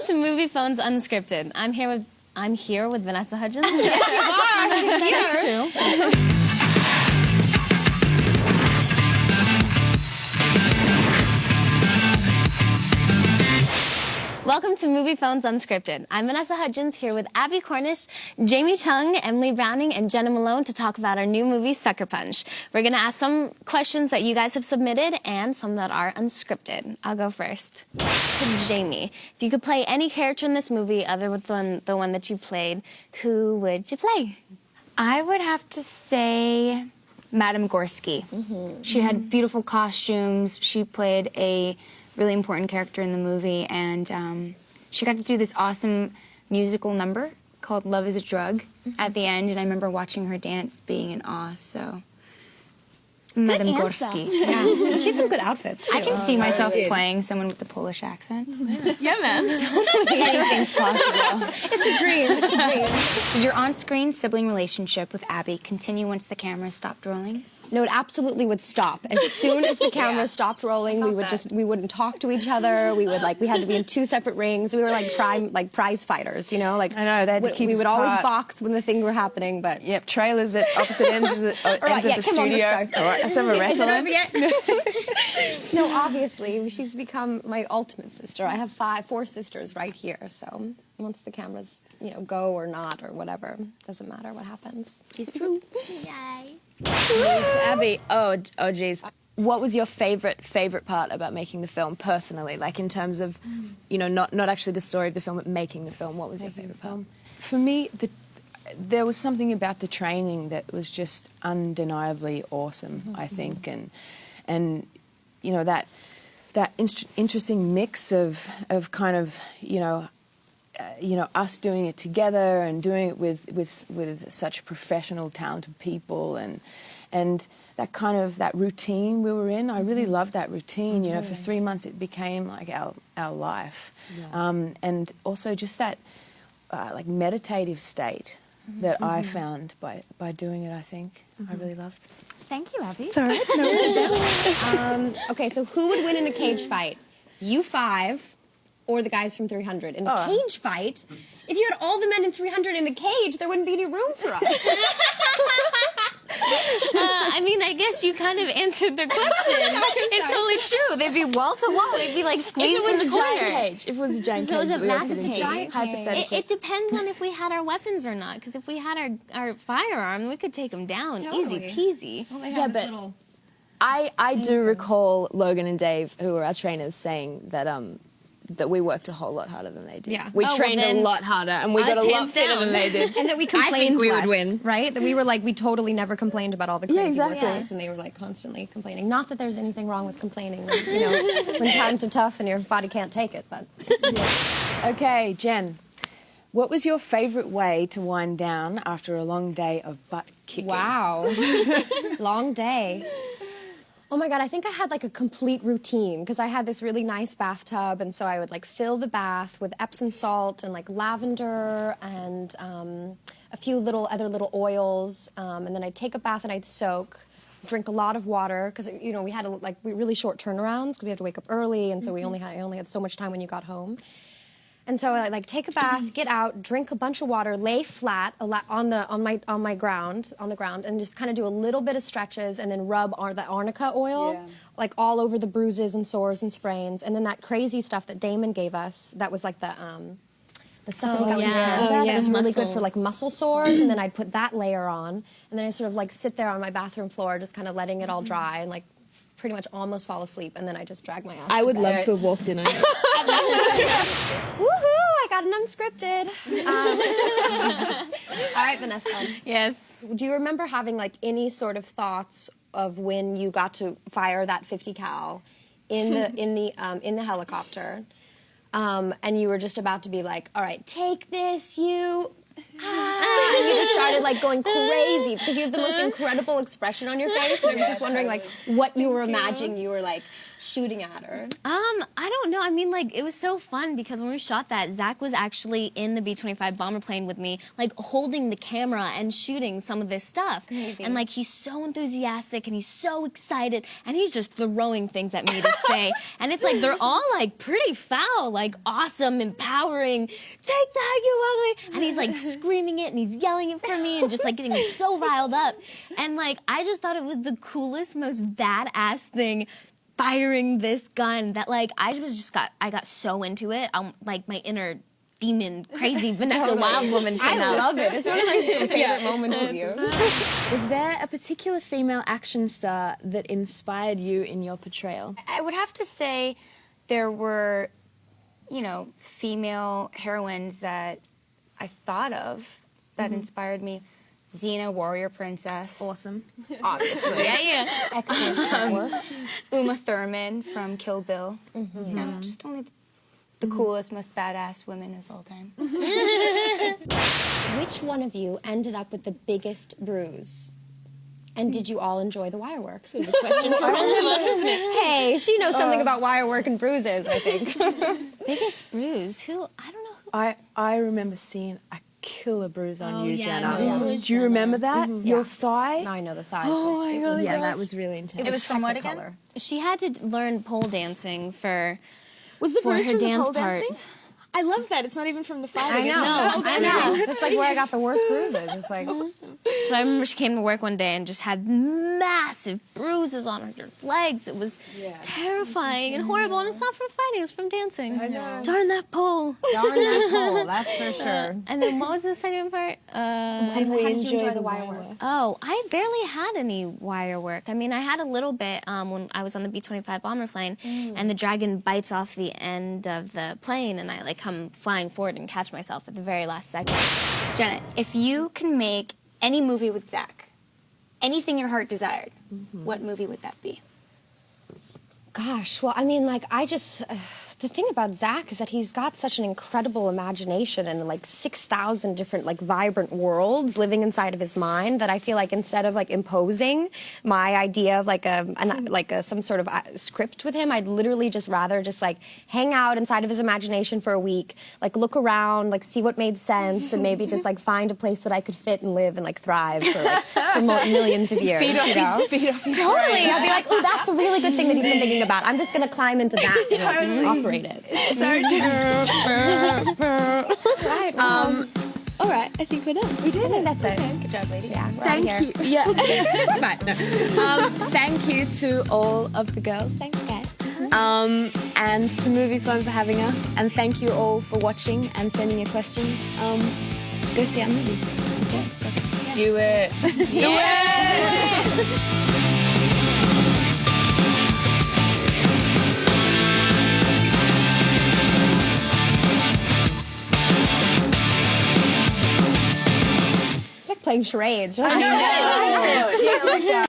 to Moviefone's Unscripted. I'm here with Vanessa Hudgens. Yes, you are. That's true. Welcome to Moviefone's Unscripted. I'm Vanessa Hudgens here with Abbie Cornish, Jamie Chung, Emily Browning, and Jena Malone to talk about our new movie, Sucker Punch. We're going to ask some questions that you guys have submitted and some that are unscripted. I'll go first. To Jamie, if you could play any character in this movie other than the one that you played, who would you play? I would have to say Madame Gorski. She had beautiful costumes. She played a really important character in the movie, and she got to do this awesome musical number called Love is a Drug at the end, and I remember watching her dance being in awe, so Madame Gorski. Yeah. She had some good outfits, too. I can see myself playing someone with the Polish accent. Yeah, man. Anything's possible. It's a dream. It's a dream. Did your on-screen sibling relationship with Abbie continue once the camera stopped rolling? No, it absolutely would stop. As soon as the camera stopped rolling, we wouldn't talk to each other. We had to be in two separate rings. We were like prize fighters, you know? Like, I know, they had to keep we us would always apart. box when the thing were happening, but... Yep, trailers at opposite ends of the studio. All right, let's have a Is it wrestle. over yet? No, obviously, she's become my ultimate sister. I have four sisters right here, so once the cameras, go or not or whatever, doesn't matter what happens. It's true. Yay. To Abbie, oh geez. What was your favorite part about making the film personally? Like in terms of, not actually the story of the film, but making the film. What was your favorite part? For me, there was something about the training that was just undeniably awesome, I think, and that interesting mix of kind of us doing it together and doing it with such professional, talented people, and that routine we were in. I really loved that routine. For 3 months it became like our life, and also just that like meditative state that I found by doing it. I think I really loved. Thank you, Abbie. It's all right. Okay, so who would win in a cage fight? You 5 or the guys from 300? In a cage fight, if you had all the men in 300 in a cage, there wouldn't be any room for us. I guess you kind of answered the question. It's totally true. They'd be wall to wall. They'd be like squeezed in the corner. If it was a giant So it was cage, a we were massive fitting cage. in. Hypothetically. It depends on if we had our weapons or not. Because if we had our firearm, we could take them down. Totally. Easy peasy. All they have is little... I do recall Logan and Dave, who were our trainers, saying that that we worked a whole lot harder than they did. Yeah. We Oh, well, trained a then lot harder, and we us got a lot hands fitter down. than they did. And that we complained we less, would win. right? That we were like, we totally never complained about all the crazy exactly. workouts, and they were like constantly complaining. Not that there's anything wrong with complaining, when times are tough and your body can't take it, but... Okay, Jen, what was your favourite way to wind down after a long day of butt kicking? Wow. Long day. Oh my God, I think I had like a complete routine because I had this really nice bathtub, and so I would like fill the bath with Epsom salt and like lavender and a few other little oils, and then I'd take a bath and I'd soak, drink a lot of water because we had really short turnarounds because we had to wake up early, and so I only had so much time when you got home. And so I take a bath, get out, drink a bunch of water, lay flat on the ground, and just kind of do a little bit of stretches, and then rub the arnica oil like all over the bruises and sores and sprains, and then that crazy stuff that Damon gave us that was like the stuff that he got from Canada that was really good for like muscle sores, and then I'd put that layer on, and then I'd sort of like sit there on my bathroom floor just kind of letting it all dry and like pretty much almost fall asleep, and then I just drag my ass I to would bed. love to have walked in on it. Woohoo! I got an unscripted. All right, Vanessa. Yes. Do you remember having like any sort of thoughts of when you got to fire that 50 cal in the helicopter, and you were just about to be like, all right, take this, you, and you just started like going crazy because you have the most incredible expression on your face, and I was just wondering like what you were imagining you were like shooting at her. I don't know. I mean, like, it was so fun because when we shot that, Zach was actually in the B-25 bomber plane with me, like, holding the camera and shooting some of this stuff. Amazing. And, like, he's so enthusiastic and he's so excited and he's just throwing things at me to say. And it's like, they're all, like, pretty foul, like, awesome, empowering, take that, you ugly. And he's, like, screaming it and he's yelling it for me and just, like, getting me so riled up. And, like, I just thought it was the coolest, most badass thing, firing this gun, that like I got so into it. Like my inner demon, crazy Vanessa Wild woman came out. I love it. It's one of my favorite moments of you. Was there a particular female action star that inspired you in your portrayal? I would have to say there were, you know, female heroines that I thought of that inspired me. Xena, Warrior Princess. Awesome. Obviously. Yeah. Excellent. Uma Thurman from Kill Bill. You know, just only the coolest, most badass women of all time. Which one of you ended up with the biggest bruise? And did you all enjoy the wire work? So the question for us, isn't it? Hey, she knows something about wire work and bruises, I think. Biggest bruise? I don't know. I remember seeing a killer bruise on you, yeah, Jenna. I know. It was Do you remember that? Your Yeah. thigh? Now I know the thighs Oh was, my it God. was Yeah, that was really intense. it was from what Technicolor. again? She had to learn pole dancing for Was the for bruise her from the dance pole part. dancing? I love that. It's not even from the fighting. I know. I know. That's like where I got the worst bruises. It's like, But I remember she came to work one day and just had massive bruises on her legs. It was terrifying and horrible. And it's not from fighting, it's from dancing. I know. Darn that pole. darn that pole, that's for sure. And then what was the second part? How did you enjoy the wire work? Oh, I barely had any wire work. I mean, I had a little bit when I was on the B-25 bomber plane, and the dragon bites off the end of the plane, and I like come flying forward and catch myself at the very last second. Jenna, if you can make any movie with Zach, anything your heart desired, what movie would that be? Gosh, well, I mean, like, I just, the thing about Zach is that he's got such an incredible imagination and like 6,000 different like vibrant worlds living inside of his mind that I feel like instead of like imposing my idea of like some sort of script with him, I'd literally just rather just like hang out inside of his imagination for a week, like look around, like see what made sense, and maybe just like find a place that I could fit and live and like thrive for millions of years. Feed off you know? Totally. I'd be like, ooh, that's a really good thing that he's been thinking about. I'm just gonna climb into that and like, operate it. Right. All right, I think we're done. I think that's it. Good job, ladies. Yeah, we're out of Thank here. you. Yeah. Right, no. Thank you to all of the girls. Thanks, guys. And to Moviefone for having us. And thank you all for watching and sending your questions. Go see our movie. Okay? Do it. Do it! It's like playing charades. I know.